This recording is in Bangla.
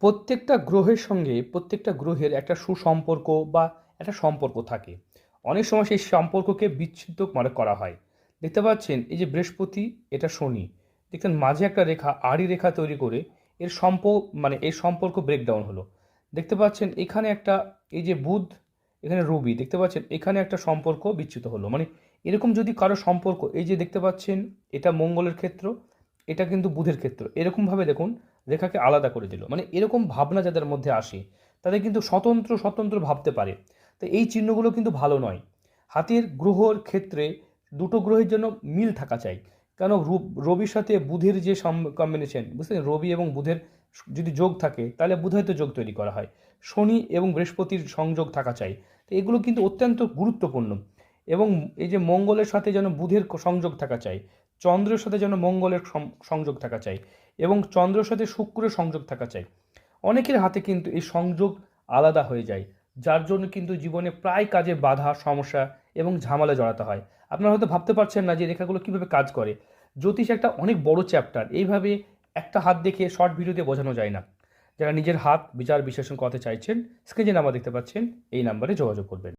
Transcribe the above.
প্রত্যেকটা গ্রহের সঙ্গে প্রত্যেকটা গ্রহের একটা সুসম্পর্ক বা একটা সম্পর্ক থাকে। অনেক সময় সেই সম্পর্ককে বিচ্ছিন্ন করা হয়। দেখতে পাচ্ছেন এই যে বৃহস্পতি, এটা শনি। দেখছেন মাঝে একটা রেখা আড়ি রেখা তৈরি করে এর সম্পর্ক ব্রেকডাউন হলো। দেখতে পাচ্ছেন এখানে একটা, এই যে বুধ, এখানে রবি, দেখতে পাচ্ছেন এখানে একটা সম্পর্ক বিচ্যুত হলো। এরকম যদি কারো সম্পর্ক, এই যে দেখতে পাচ্ছেন এটা মঙ্গলের ক্ষেত্র, এটা কিন্তু বুধের ক্ষেত্র, এরকমভাবে দেখুন রেখাকে আলাদা করে দিল। এরকম ভাবনা যাদের মধ্যে আসে তাদের কিন্তু স্বতন্ত্র স্বতন্ত্র ভাবতে পারে। তো এই চিহ্নগুলো কিন্তু ভালো নয়। হাতের গ্রহর ক্ষেত্রে দুটো গ্রহের জন্য মিল থাকা চাই। কেন, রবির সাথে বুধের যে কম্বিনেশন, বুঝলেন, রবি এবং বুধের যদি যোগ থাকে তাহলে বুধ হয়তো যোগ তৈরি করা হয়। শনি এবং বৃহস্পতির সংযোগ থাকা চাই। তো এগুলো কিন্তু অত্যন্ত গুরুত্বপূর্ণ। এবং এই যে মঙ্গলের সাথে যেন বুধের সংযোগ থাকা চাই, চন্দ্রের সাথে যেন মঙ্গলের সংযোগ থাকা চাই, এবং চন্দ্রের সাথে শুক্রের সংযোগ থাকা চাই। অনেকের হাতে কিন্তু এই সংযোগ আলাদা হয়ে যায়, যার জন্য কিন্তু জীবনে প্রায় কাজে বাধা, সমস্যা এবং ঝামেলা জড়াতে হয়। আপনারা হয়তো ভাবতে পারছেন না যে রেখাগুলো কীভাবে কাজ করে। জ্যোতিষ একটা অনেক বড় চ্যাপ্টার, এইভাবে একটা হাত দেখে শর্ট ভিডিওতে বোঝানো যায় না। যারা নিজের হাত বিচার বিশ্লেষণ করতে চাইছেন, স্ক্রিনে নাম্বার দেখতে পাচ্ছেন, এই নাম্বারে যোগাযোগ করবেন।